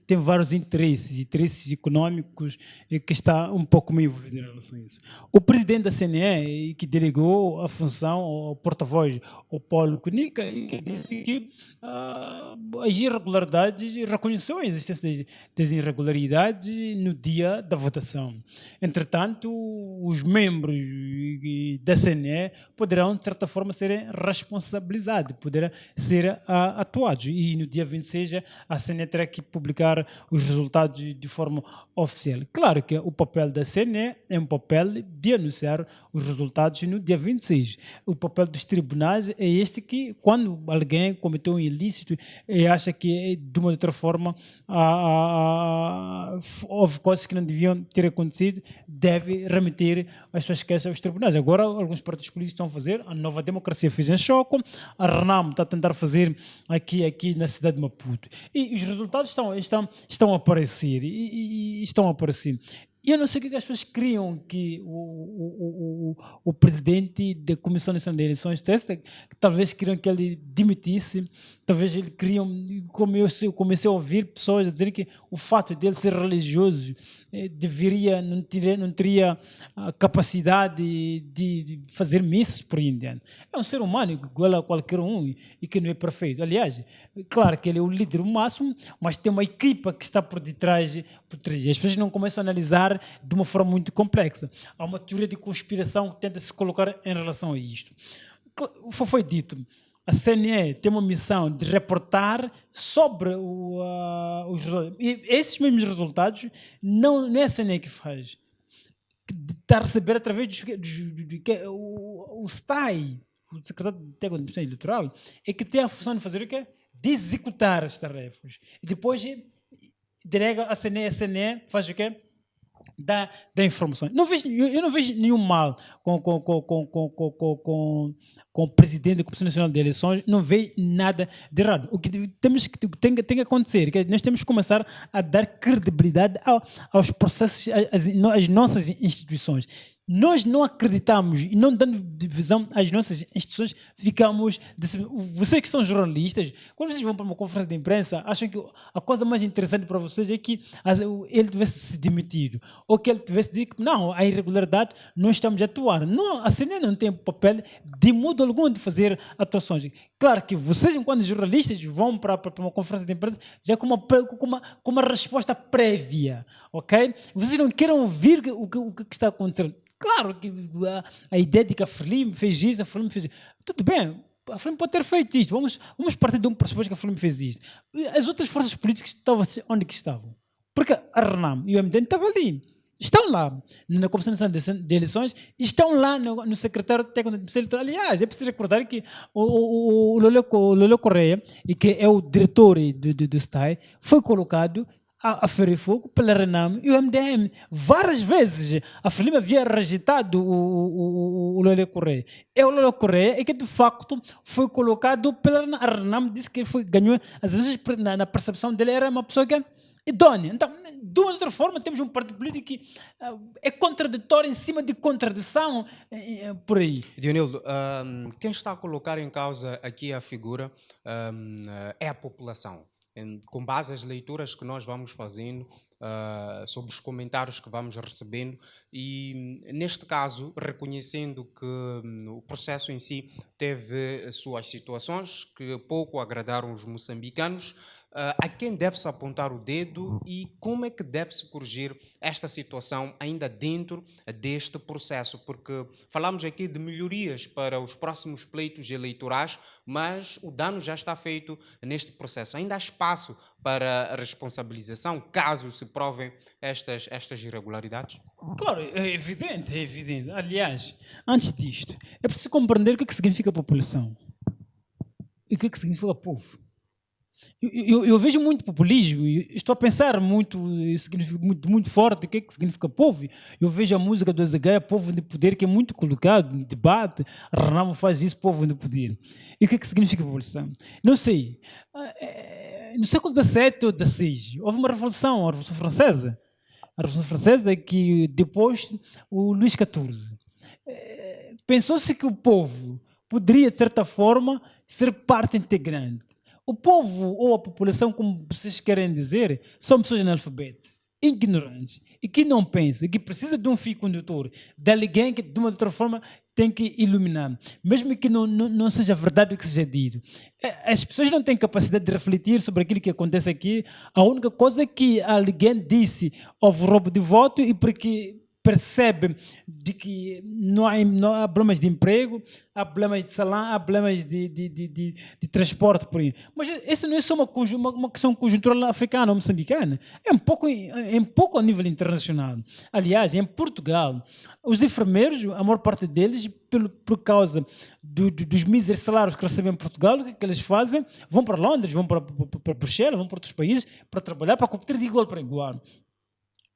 tem vários interesses económicos que está um pouco meio envolvido em relação a isso. O presidente da CNE, que delegou a função ao porta-voz, o Paulo Cunica, que disse que as irregularidades, reconheceu a existência das irregularidades no dia da votação. Entretanto, entretanto, os membros da CNE poderão, de certa forma, serem responsabilizados, poderão ser atuados. E no dia 26 a CNE terá que publicar os resultados de forma oficial. Claro que o papel da CNE é um papel de anunciar os resultados no dia 26. O papel dos tribunais é este que, quando alguém cometeu um ilícito e acha que, de uma outra forma, houve coisas que não deviam ter acontecido, deve remeter as suas queixas aos tribunais. Agora, alguns partidos políticos estão a fazer, a Nova Democracia fez em Choco, a RENAM está a tentar fazer aqui na cidade de Maputo. E os resultados estão a aparecer. E estão a aparecer. E eu não sei o que as pessoas queriam que o presidente da Comissão Nacional de Eleições dissesse, que talvez queriam que ele dimitisse, talvez ele queriam, como eu comecei a ouvir pessoas a dizer que o fato dele ser religioso não teria a capacidade de fazer missas por aí em diante. É um ser humano igual a qualquer um e que não é perfeito. Aliás, claro que ele é o líder máximo, mas tem uma equipa que está por detrás. As pessoas não começam a analisar de uma forma muito complexa. Há uma teoria de conspiração que tenta se colocar em relação a isto. Foi dito, a CNE tem uma missão de reportar sobre os resultados. E esses mesmos resultados não é a CNE que faz. Está a receber através o STAI, o Secretário Técnico de Administração Eleitoral, é que tem a função de fazer o quê? De executar as tarefas. E depois delega a CNE faz o quê? Da informação. Eu não vejo nenhum mal com o presidente da Comissão Nacional de Eleições, não vejo nada de errado. O que tem que acontecer é que nós temos que começar a dar credibilidade aos processos, às nossas instituições. Nós não acreditamos e não dando visão às nossas instituições, ficamos... Vocês que são jornalistas, quando vocês vão para uma conferência de imprensa, acham que a coisa mais interessante para vocês é que ele tivesse se demitido, ou que ele tivesse dito que não, há irregularidade, não estamos a atuar. Não, a CNE não tem papel de modo algum de fazer atuações. Claro que vocês, enquanto jornalistas, vão para uma conferência de imprensa já com uma resposta prévia, ok? Vocês não querem ouvir o que está acontecendo. Claro que a ideia de que a Frelimo fez isso, a Frelimo fez isso. Tudo bem, a Frelimo pode ter feito isto. Vamos partir de um pressuposto que a Frelimo fez isto. E as outras forças políticas estavam onde que estavam? Porque a RENAM e o MDN estavam ali. Estão lá na Comissão Nacional de Eleições, estão lá no Secretário Técnico de Administração Eleitoral. Aliás, é preciso recordar que o Lolo Correia, que é o diretor do STAI, foi colocado a ferro e fogo pela RENAM e o MDM. Várias vezes a Frelimo havia rejeitado o Lolo Correia. É o Lolo Correia que de facto foi colocado pela RENAM. A RENAM disse que ganhou, às vezes na percepção dele era uma pessoa que é idônea. Então, de uma outra forma, temos um partido político que é contraditório em cima de contradição por aí. Dionildo, quem está a colocar em causa aqui a figura é a população. Com base nas leituras que nós vamos fazendo, sobre os comentários que vamos recebendo e, neste caso, reconhecendo que o processo em si teve suas situações que pouco agradaram os moçambicanos, a quem deve-se apontar o dedo e como é que deve-se corrigir esta situação ainda dentro deste processo? Porque falamos aqui de melhorias para os próximos pleitos eleitorais, mas o dano já está feito neste processo. Ainda há espaço para a responsabilização, caso se provem estas irregularidades? Claro, é evidente. Aliás, antes disto, é preciso compreender o que significa população e o que significa povo. Eu vejo muito populismo, estou a pensar muito forte o que significa povo. Eu vejo a música do Ezequiel, povo de poder, que é muito colocado no debate. A RENAM faz isso, povo de poder. E o que significa população? Não sei. No século XVII ou XVI, houve uma revolução, a Revolução Francesa. A Revolução Francesa é que depois o Luís XIV. Pensou-se que o povo poderia, de certa forma, ser parte integrante. O povo ou a população, como vocês querem dizer, são pessoas analfabetas, ignorantes, e que não pensam, e que precisam de um fio condutor, de alguém que, de uma outra forma, tem que iluminar. Mesmo que não seja verdade o que seja dito. As pessoas não têm capacidade de refletir sobre aquilo que acontece aqui. A única coisa é que alguém disse, houve roubo de voto, e porque percebe de que não há problemas de emprego, há problemas de salário, há problemas de transporte por aí. Mas essa não é só uma questão conjuntural africana ou moçambicana, é um pouco a nível internacional. Aliás, em Portugal, os enfermeiros, a maior parte deles, por causa dos míseros salários que recebem em Portugal, o que eles fazem? Vão para Londres, vão para Bruxelas, vão para outros países para trabalhar, para competir de igual para igual.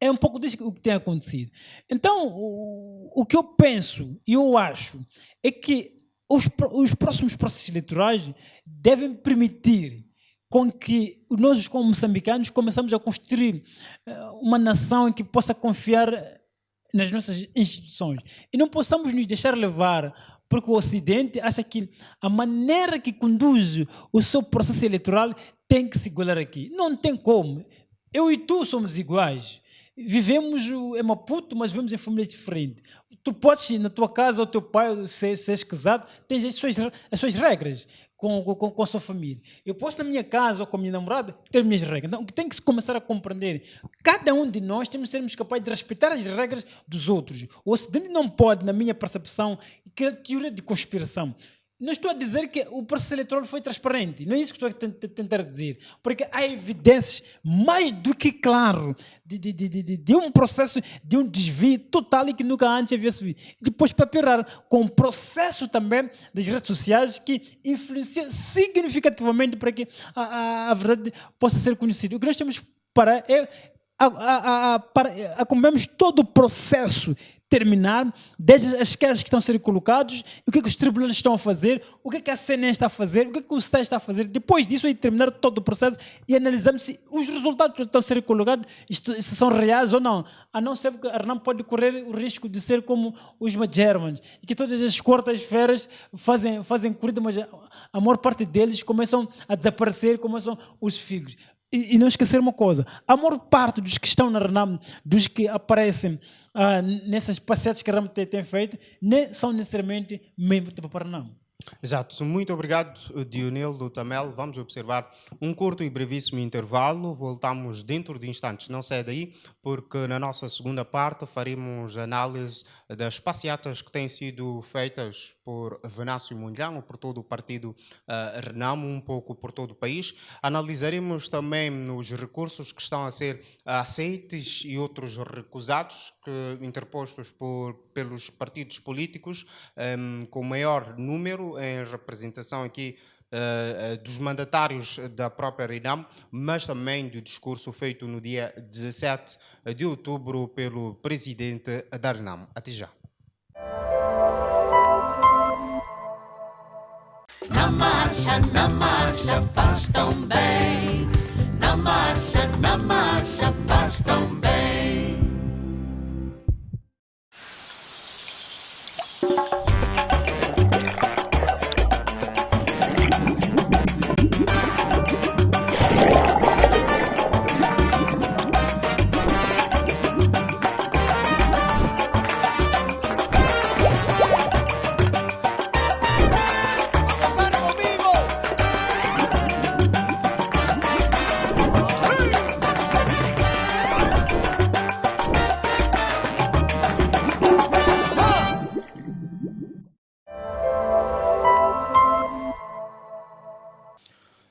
É um pouco disso que tem acontecido. Então, o que eu penso e eu acho é que os próximos processos eleitorais devem permitir com que nós, como moçambicanos, começamos a construir uma nação em que possa confiar nas nossas instituições e não possamos nos deixar levar porque o Ocidente acha que a maneira que conduz o seu processo eleitoral tem que se igualar aqui. Não tem como. Eu e tu somos iguais. Vivemos em Maputo, mas vivemos em famílias diferentes. Tu podes ir na tua casa, ou teu pai, se és casado, tens as suas regras com a sua família. Eu posso na minha casa ou com a minha namorada ter as minhas regras. Então, o que tem que se começar a compreender, cada um de nós temos que sermos capazes de respeitar as regras dos outros. O Ocidente não pode, na minha percepção, criar teoria de conspiração. Não estou a dizer que o processo eleitoral foi transparente, não é isso que estou a tentar dizer, porque há evidências mais do que claro de um processo, de um desvio total e que nunca antes havia subido. Depois, para piorar, com o processo também das redes sociais que influencia significativamente para que a verdade possa ser conhecida. O que nós temos para acompanharmos todo o processo terminar, desde as questões que estão a ser colocadas, o que os tribunais estão a fazer, o que a CNN está a fazer, o que o Estado está a fazer. Depois disso, aí terminar todo o processo e analisamos se os resultados que estão a ser colocados se são reais ou não. A não ser que a RENAM pode correr o risco de ser como os Germans, e que todas as quartas-feiras fazem corrida, mas a maior parte deles começam a desaparecer, começam os figos. E não esquecer uma coisa, a maior parte dos que estão na RENAM, dos que aparecem nessas passeatas que a RENAM tem feito, nem são necessariamente membros da RENAM. Exato. Muito obrigado, Dionel do Tamel. Vamos observar um curto e brevíssimo intervalo. Voltamos dentro de instantes. Não saia daí, porque na nossa segunda parte faremos análise das passeatas que têm sido feitas por Venâncio Mondlane, por todo o partido RENAM, um pouco por todo o país. Analisaremos também os recursos que estão a ser aceitos e outros recusados, interpostos pelos partidos políticos, com maior número em representação aqui dos mandatários da própria RENAM, mas também do discurso feito no dia 17 de outubro pelo presidente da RENAM. Até já. Na marcha, faz tão bem. Na marcha, faz tão bem.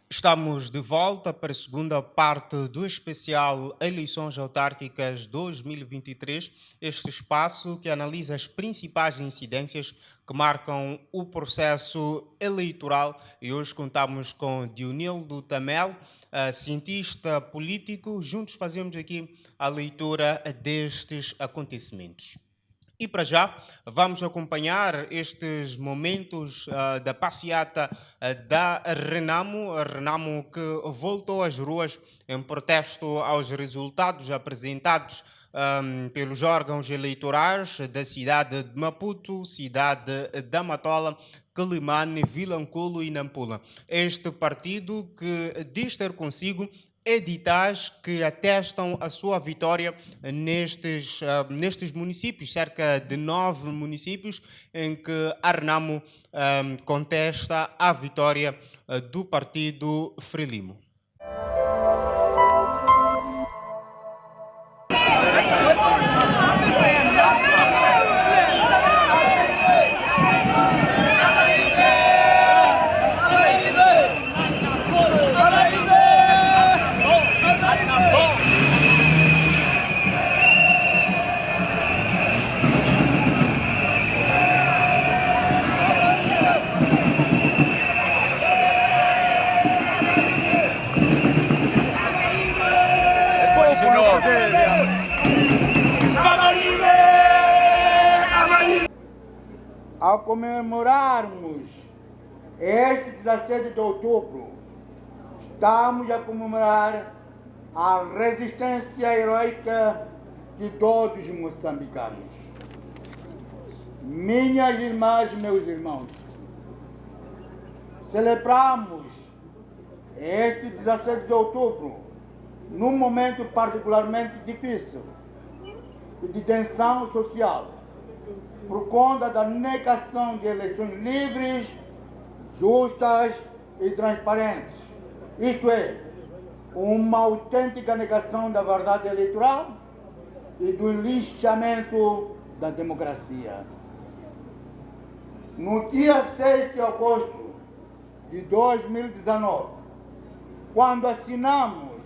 Estamos de volta para a segunda parte do especial Eleições Autárquicas 2023, este espaço que analisa as principais incidências que marcam o processo eleitoral. E hoje contamos com Dionel do Tamel, cientista político. Juntos fazemos aqui a leitura destes acontecimentos. E para já, vamos acompanhar estes momentos da passeata da RENAMO, a RENAMO que voltou às ruas em protesto aos resultados apresentados pelos órgãos eleitorais da cidade de Maputo, cidade da Matola, Quelimane, Vilanculo e Nampula. Este partido que diz ter consigo editais que atestam a sua vitória nestes municípios, cerca de 9 municípios em que a RENAMO contesta a vitória do partido Frelimo. ao comemorarmos este 17 de outubro, estamos a comemorar a resistência heroica de todos os moçambicanos. Minhas irmãs e meus irmãos, celebramos este 17 de outubro num momento particularmente difícil e de tensão social, por conta da negação de eleições livres, justas e transparentes. Isto é, uma autêntica negação da verdade eleitoral e do linchamento da democracia. No dia 6 de agosto de 2019, quando assinamos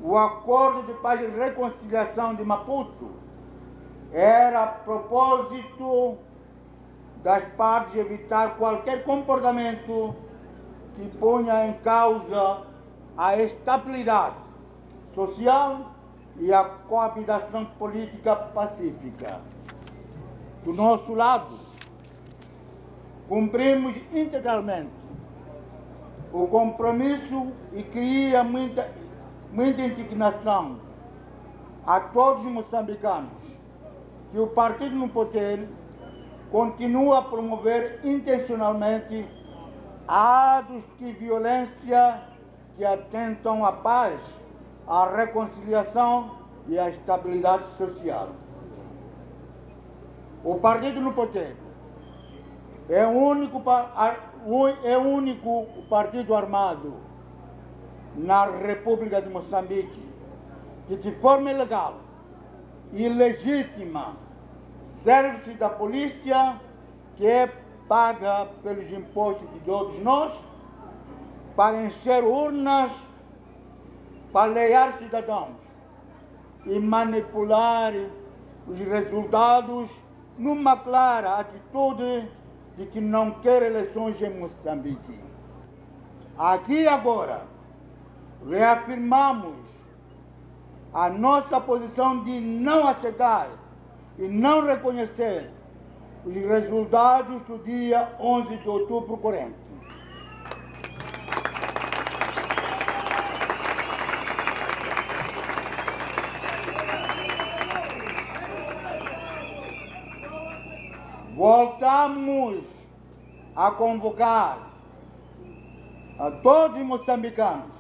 o Acordo de Paz e Reconciliação de Maputo, era a propósito das partes evitar qualquer comportamento que ponha em causa a estabilidade social e a coabitação política pacífica. Do nosso lado, cumprimos integralmente o compromisso e cria muita indignação a todos os moçambicanos que o partido no poder continua a promover intencionalmente atos de violência que atentam à paz, à reconciliação e à estabilidade social. O partido no poder é o único partido armado na República de Moçambique que, de forma ilegal e ilegítima, serve-se da polícia, que é paga pelos impostos de todos nós, para encher urnas, balear cidadãos e manipular os resultados numa clara atitude de que não quer eleições em Moçambique. Aqui e agora, reafirmamos a nossa posição de não aceitar e não reconhecer os resultados do dia 11 de outubro corrente. Voltamos a convocar a todos os moçambicanos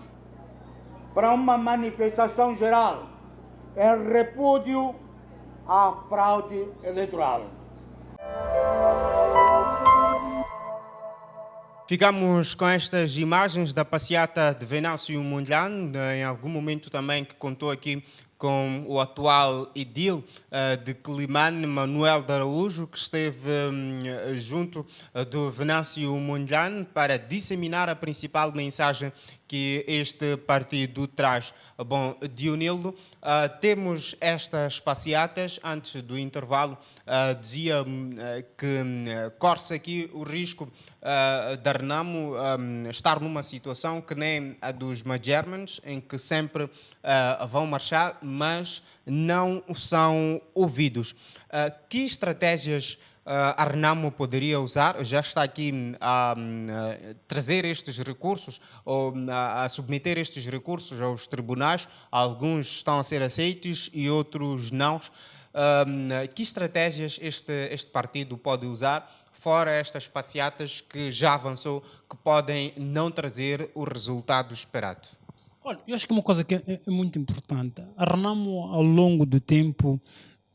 para uma manifestação geral em repúdio à fraude eleitoral. Ficamos com estas imagens da passeata de Venâncio Mondlane, em algum momento também que contou aqui com o atual edil de Quelimane, Manuel de Araújo, que esteve junto do Venâncio Mondlane para disseminar a principal mensagem que este partido traz. Bom, Dionildo, temos estas passeatas. Antes do intervalo, dizia que corre-se aqui o risco da Renamo estar numa situação que nem a dos Magermans, em que sempre vão marchar, mas não são ouvidos. Que estratégias a Renamo poderia usar? Já está aqui a trazer estes recursos ou a submeter estes recursos aos tribunais. Alguns estão a ser aceitos e outros não. Que estratégias este partido pode usar, fora estas passeatas que já avançou, que podem não trazer o resultado esperado? Olha, eu acho que uma coisa que é muito importante, a Renamo, ao longo do tempo,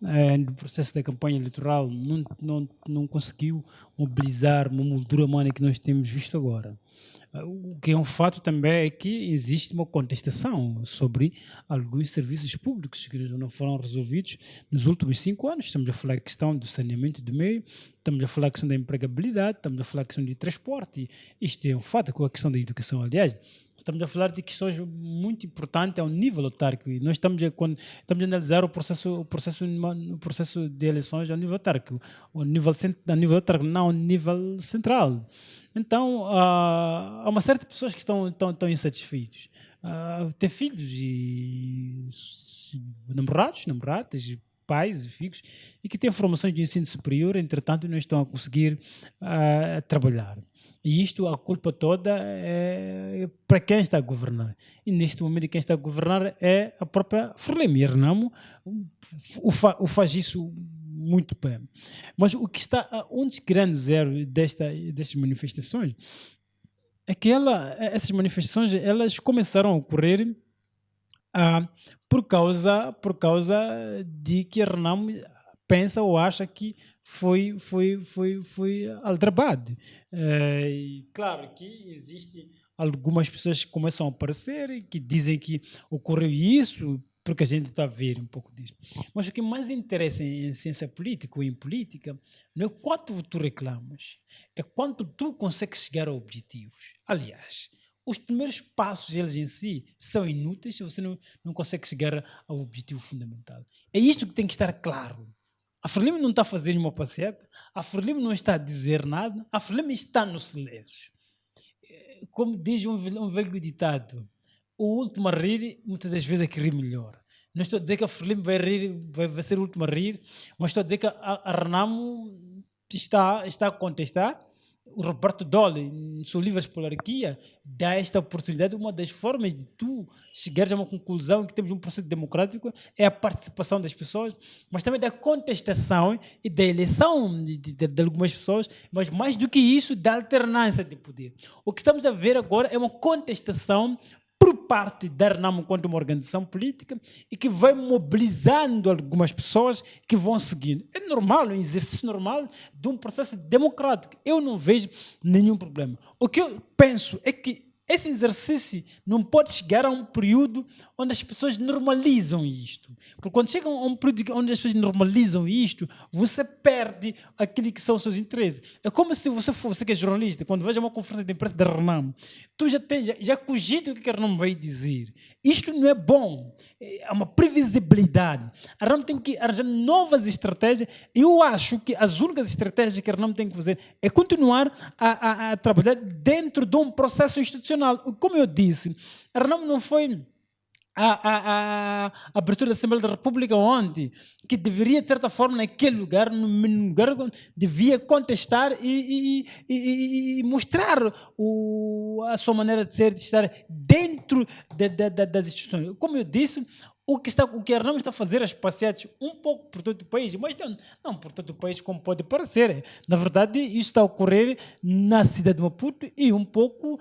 no processo da campanha eleitoral, não conseguiu mobilizar uma moldura humana que nós temos visto agora. O que é um fato também é que existe uma contestação sobre alguns serviços públicos que não foram resolvidos nos últimos 5 anos. Estamos a falar da questão do saneamento do meio, estamos a falar da questão da empregabilidade, estamos a falar da questão do transporte. Isto é um fato com a questão da educação, aliás. Estamos a falar de questões muito importantes ao nível autárquico. Nós estamos a analisar o processo de eleições ao nível autárquico, ao nível autárquico, não ao nível central. Então, há uma série de pessoas que estão insatisfeitas. Têm filhos e namoradas, pais e filhos e que têm formações de ensino superior, entretanto não estão a conseguir trabalhar. E isto, a culpa toda é para quem está a governar. E neste momento quem está a governar é a própria Frelimo. E Renamo faz isso muito bem. Mas o que está, um dos grandes erros destas manifestações é que essas manifestações elas começaram a ocorrer por causa de que Renamo pensa ou acha que foi aldrabado. E claro que existem algumas pessoas que começam a aparecer e que dizem que ocorreu isso, porque a gente está a ver um pouco disso. Mas o que mais interessa em ciência política ou em política não é quanto tu reclamas, é quanto tu consegues chegar a objetivos. Aliás, os primeiros passos, eles em si, são inúteis se você não consegue chegar ao objetivo fundamental. É isto que tem que estar claro. A Frelimo não está fazendo uma passeata, a Frelimo não está a dizer nada, a Frelimo está no silêncio. Como diz um velho ditado, o último a rir, muitas das vezes é que ri melhor. Não estou a dizer que a Frelimo vai ser o último a rir, mas estou a dizer que a Renamo está a contestar. O Roberto Dole, no seu livro Espolarquia, dá esta oportunidade. Uma das formas de tu chegares a uma conclusão que temos um processo democrático é a participação das pessoas, mas também da contestação e da eleição de algumas pessoas, mas mais do que isso, da alternância de poder. O que estamos a ver agora é uma contestação por parte da Renamo enquanto uma organização política e que vai mobilizando algumas pessoas que vão seguindo. É normal, um exercício normal de um processo democrático. Eu não vejo nenhum problema. O que eu penso é que esse exercício não pode chegar a um período onde as pessoas normalizam isto. Porque quando chega a um período onde as pessoas normalizam isto, você perde aquilo que são os seus interesses. É como se você que é jornalista, quando veja uma conferência de imprensa da Renamo, tu já cogita o que a Renamo vai dizer. Isto não é bom. É uma previsibilidade. A Renamo tem que arranjar novas estratégias. Eu acho que as únicas estratégias que a Renamo tem que fazer é continuar a trabalhar dentro de um processo institucional. Como eu disse, a Renamo não foi a abertura da Assembleia da República ontem, que deveria, de certa forma, naquele lugar, no lugar devia contestar e mostrar a sua maneira de ser, de estar dentro das instituições. Como eu disse, o que a Renamo está a fazer as passeatas um pouco por todo o país, mas não por todo o país como pode parecer. Na verdade, isso está a ocorrer na cidade de Maputo e um pouco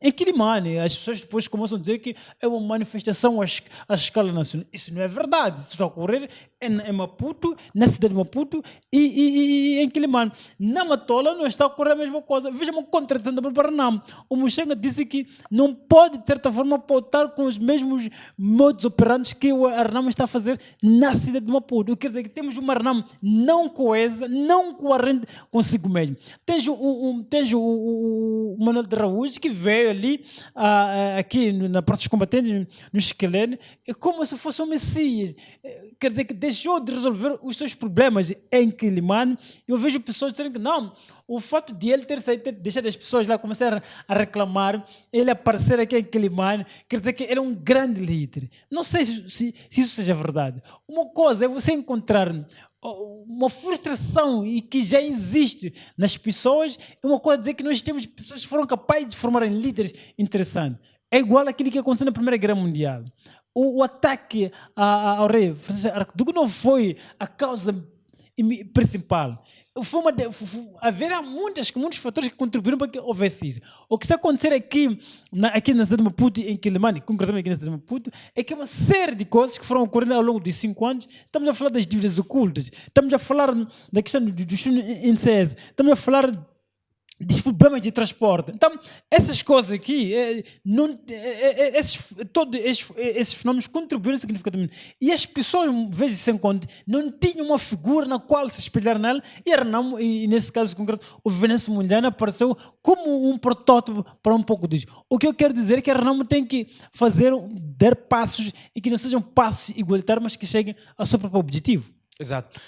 em Quilimane. As pessoas depois começam a dizer que é uma manifestação à escala nacional. Isso não é verdade. Isso está a ocorrer em Maputo, na cidade de Maputo e em Quilimane. Na Matola não está a ocorrer a mesma coisa. Veja uma contratante para a Renamo. O Muxenga disse que não pode, de certa forma, pautar com os mesmos modos operantes que a Renamo está a fazer na cidade de Maputo. Eu quero dizer que temos uma Renamo não coesa, não coerente consigo mesmo. Tens o Manuel de Araújo, que veio ali, aqui na Praça dos Combatentes, no Esquelene, como se fosse um Messias. Quer dizer que deixou de resolver os seus problemas em Quilimane. Eu vejo pessoas dizendo que não, o fato de ele ter deixado as pessoas lá começar a reclamar, ele aparecer aqui em Quilimane, quer dizer que ele é um grande líder. Não sei se isso seja verdade. Uma coisa é você encontrar uma frustração e que já existe nas pessoas, e uma coisa é dizer que nós temos pessoas que foram capazes de formarem líderes interessantes. É igual àquilo que aconteceu na Primeira Guerra Mundial. O ataque ao rei Francisco Arquiduque não foi a causa principal. Haverá muitos fatores que contribuíram para que houvesse isso. O que está a acontecer aqui na cidade de Maputo, em Quilimane, concretamente aqui na cidade de Maputo, é que uma série de coisas que foram ocorrendo ao longo de 5 anos. Estamos a falar das dívidas ocultas, estamos a falar da questão do INSS, estamos a falar dos problemas de transporte. Então, essas coisas aqui, todos esses fenômenos contribuíram significativamente. E as pessoas, vezes sem conta, não tinham uma figura na qual se espelhar nela, e a Renamo, e nesse caso concreto, o Venâncio Mondlane apareceu como um protótipo para um pouco disso. O que eu quero dizer é que a Renamo tem que dar passos, e que não sejam passos igualitários, mas que cheguem ao seu próprio objetivo. Exato.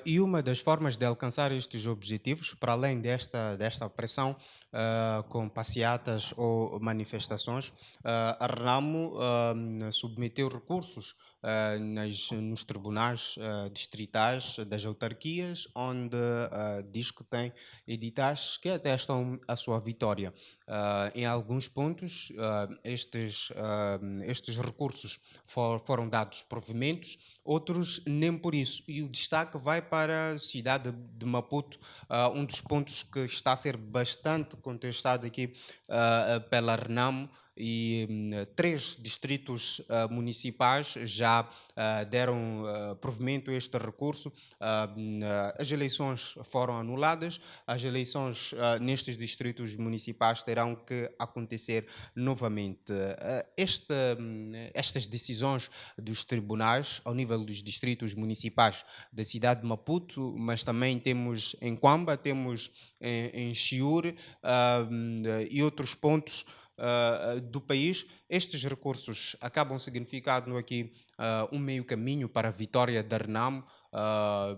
E uma das formas de alcançar estes objetivos, para além desta pressão com passeatas ou manifestações, a Renamo submeteu recursos nos tribunais distritais das autarquias, onde diz que tem editais que atestam a sua vitória. Em alguns pontos, estes recursos foram dados provimentos, outros nem por isso. E o destaque vai para a cidade de Maputo, um dos pontos que está a ser bastante contestado aqui pela Renamo, e 3 distritos municipais já deram provimento a este recurso. As eleições foram anuladas, as eleições nestes distritos municipais terão que acontecer novamente. Estas decisões dos tribunais ao nível dos distritos municipais da cidade de Maputo, mas também temos em Quamba, temos em Chiure e outros pontos do país, estes recursos acabam significando aqui um meio caminho para a vitória da Renamo,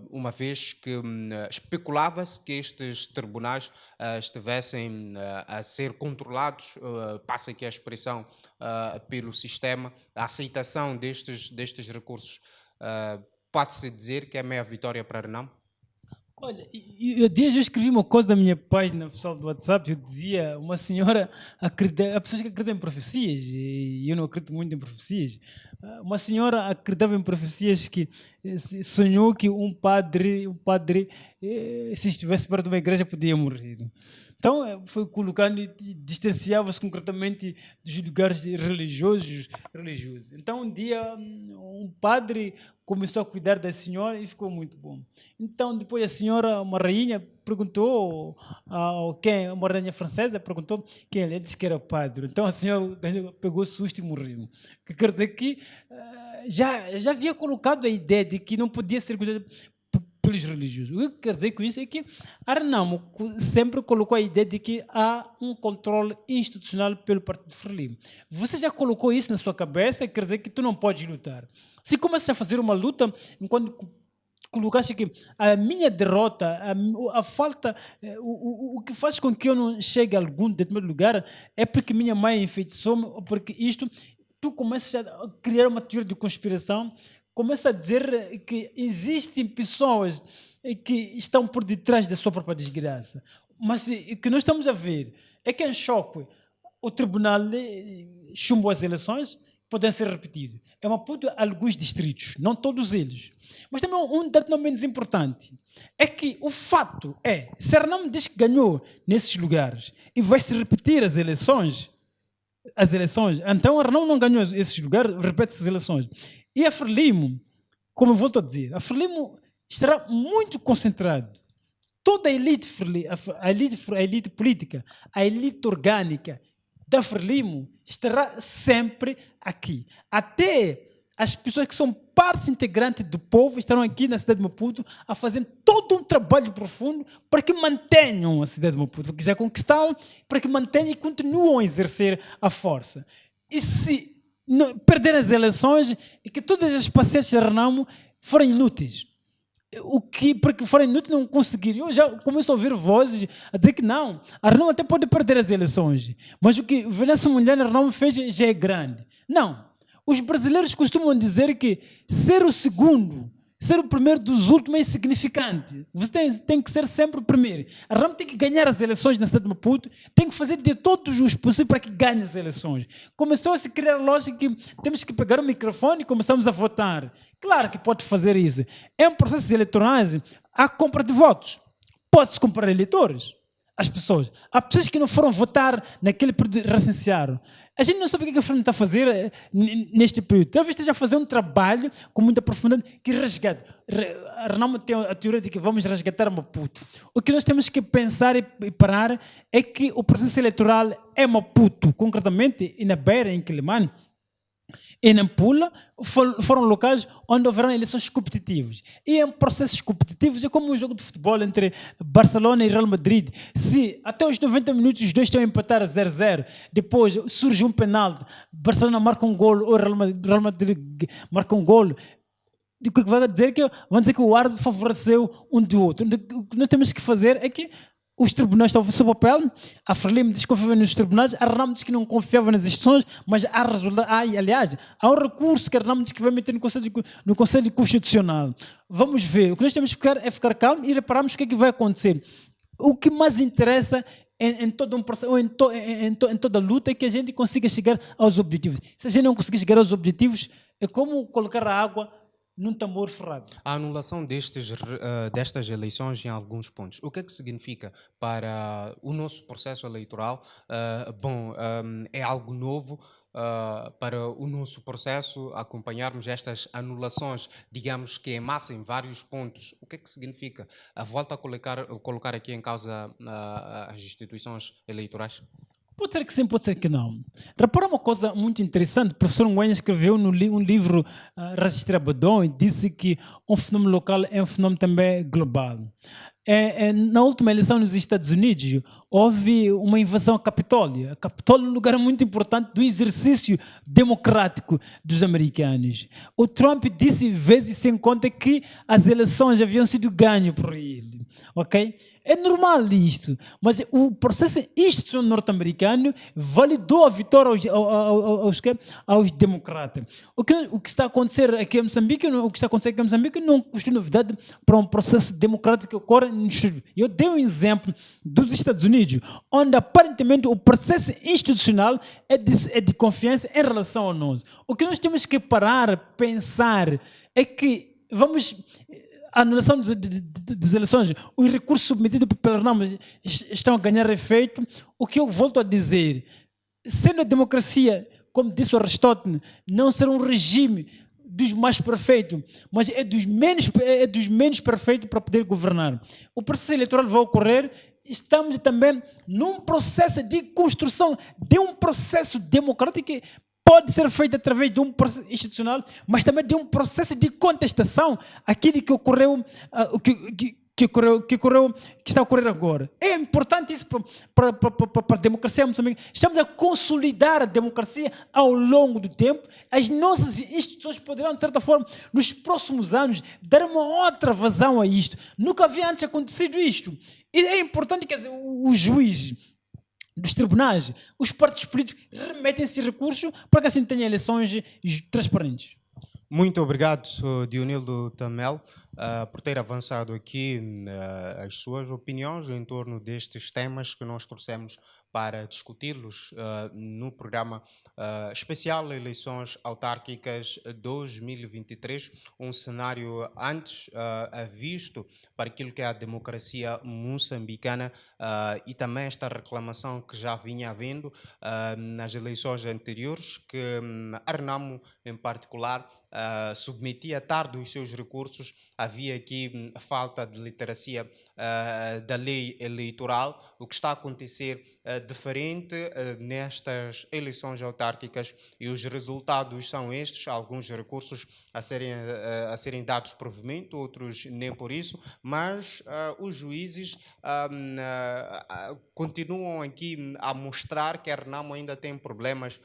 uma vez que especulava-se que estes tribunais estivessem a ser controlados, passa aqui a expressão, pelo sistema. A aceitação destes recursos, pode-se dizer que é meia vitória para a Renamo? Olha, eu escrevi uma coisa na minha página pessoal do WhatsApp, eu dizia, uma senhora acredita, há pessoas que acreditam em profecias, e eu não acredito muito em profecias. Uma senhora acreditava em profecias que sonhou que um padre, se estivesse perto de uma igreja, podia morrer. Então, foi colocando e distanciava-se concretamente dos lugares religiosos. Então, um dia, um padre começou a cuidar da senhora e ficou muito bom. Então, depois a senhora, uma rainha, perguntou uma rainha francesa, perguntou quem ele disse que era padre. Então, a senhora pegou susto e morreu. Quer dizer que já havia colocado a ideia de que não podia ser cuidado pelos religiosos. O que quer dizer com isso é que a Renamo sempre colocou a ideia de que há um controle institucional pelo Partido Frelimo. Você já colocou isso na sua cabeça, quer dizer que tu não podes lutar. Se começas a fazer uma luta, enquanto colocaste que a minha derrota, a falta, o que faz com que eu não chegue a algum determinado lugar é porque minha mãe enfeitiçou-me, ou porque isto, tu começas a criar uma teoria de conspiração, começa a dizer que existem pessoas que estão por detrás da sua própria desgraça. Mas o que nós estamos a ver é que em choque o tribunal chumbou as eleições, podem ser repetidas. É uma puta alguns distritos, não todos eles. Mas também um dado não menos importante é que o fato é, se a Renamo diz que ganhou nesses lugares e vai se repetir as eleições, então a Renamo não ganhou esses lugares, repete-se as eleições. E a Frelimo, como eu volto a dizer, a Frelimo estará muito concentrado. Toda a elite política, a elite orgânica da Frelimo estará sempre aqui. Até as pessoas que são parte integrante do povo estarão aqui na cidade de Maputo a fazer todo um trabalho profundo para que mantenham a cidade de Maputo, que já conquistaram, para que mantenham e continuem a exercer a força. E se perder as eleições e que todas as pacientes da Renamo forem inúteis. Porque forem inúteis não conseguiriam. Eu já começo a ouvir vozes a dizer que não, a Renamo até pode perder as eleições, mas o que Venâncio Mulher na Renamo fez já é grande. Não. Os brasileiros costumam dizer que ser o segundo, ser o primeiro dos últimos é insignificante. Você tem que ser sempre o primeiro. A Renamo tem que ganhar as eleições na cidade de Maputo, tem que fazer de todos os possíveis para que ganhe as eleições. Começou a se criar a lógica que temos que pegar o microfone e começamos a votar. Claro que pode fazer isso. Em processos eleitorais, há compra de votos. Pode-se comprar eleitores. As pessoas. Há pessoas que não foram votar naquele período recensearam. A gente não sabe o que a Frelimo está a fazer neste período. Talvez esteja a fazer um trabalho com muita profundidade que resgate. A Renamo tem a teoria de que vamos resgatar Maputo. O que nós temos que pensar e parar é que o processo eleitoral é Maputo, concretamente, e na Beira, em Quilimane, e na Nampula, foram locais onde houveram eleições competitivas. E em processos competitivos é como um jogo de futebol entre Barcelona e Real Madrid. Se até os 90 minutos os dois estão a empatar a 0-0, depois surge um penalti, Barcelona marca um golo ou Real Madrid marca um golo, o que vai dizer que vão dizer que o árbitro favoreceu um do outro. O que nós temos que fazer é que os tribunais estavam sob papel, a Frelimo desconfiava nos tribunais, a Renamo diz que não confiava nas instituições, mas aliás, há um recurso que a Renamo diz que vai meter no Conselho Constitucional. Vamos ver, o que nós temos que ficar é ficar calmo e repararmos o que é que vai acontecer. O que mais interessa em todo um processo, ou em toda a luta, é que a gente consiga chegar aos objetivos. Se a gente não conseguir chegar aos objetivos, é como colocar a água num tambor ferrado. A anulação destas eleições em alguns pontos, o que é que significa para o nosso processo eleitoral? É algo novo para o nosso processo, acompanharmos estas anulações, digamos que em massa, em vários pontos. O que é que significa? Volta a colocar aqui em causa as instituições eleitorais? Pode ser que sim, pode ser que não. Repara uma coisa muito interessante. O professor Nguyen escreveu um livro, Registro Abadão, e disse que um fenômeno local é um fenômeno também global. Na última eleição nos Estados Unidos, houve uma invasão ao Capitólio. O Capitólio é um lugar muito importante do exercício democrático dos americanos. O Trump disse vezes sem conta que as eleições haviam sido ganhas por ele. Ok? É normal isto, mas o processo institucional norte-americano validou a vitória aos democratas. O que está a acontecer aqui em Moçambique, não custa novidade para um processo democrático que ocorre no exterior. Eu dei um exemplo dos Estados Unidos, onde aparentemente o processo institucional é de confiança em relação a nós. O que nós temos que parar, pensar, é que a anulação das eleições, os recursos submetidos pela Renamo estão a ganhar efeito. O que eu volto a dizer, sendo a democracia, como disse o Aristóteles, não ser um regime dos mais perfeitos, mas é dos menos perfeitos para poder governar. O processo eleitoral vai ocorrer, estamos também num processo de construção de um processo democrático que pode ser feito através de um processo institucional, mas também de um processo de contestação àquilo que ocorreu, que está a ocorrer agora. É importante isso para a democracia moçambicana. Estamos a consolidar a democracia ao longo do tempo. As nossas instituições poderão, de certa forma, nos próximos anos, dar uma outra vazão a isto. Nunca havia antes acontecido isto. E é importante que os juízes dos tribunais, os partidos políticos remetem esse recurso para que assim tenha eleições transparentes. Muito obrigado, Dionildo Tamel, por ter avançado aqui as suas opiniões em torno destes temas que nós trouxemos para discuti-los no programa especial Eleições Autárquicas 2023, um cenário antes visto para aquilo que é a democracia moçambicana e também esta reclamação que já vinha havendo nas eleições anteriores, que a Renamo, em particular, submetia tarde os seus recursos. Havia aqui falta de literacia da lei eleitoral. O que está a acontecer diferente nestas eleições autárquicas, e os resultados são estes: alguns recursos a serem dados provimento, outros nem por isso, mas os juízes continuam aqui a mostrar que a Renamo ainda tem problemas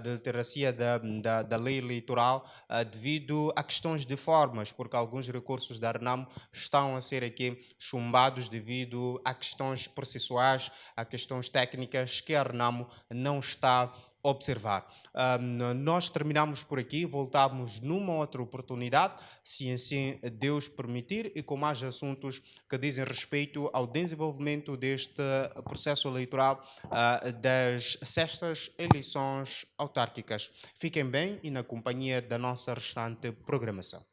de literacia da lei eleitoral devido a questões de formas, porque alguns recursos da Renamo estão a ser aqui chumbados devido a questões processuais, a questões técnicas que a Renamo não está a observar. Nós terminamos por aqui, voltamos numa outra oportunidade, se assim Deus permitir, e com mais assuntos que dizem respeito ao desenvolvimento deste processo eleitoral das 6ª eleições autárquicas. Fiquem bem e na companhia da nossa restante programação.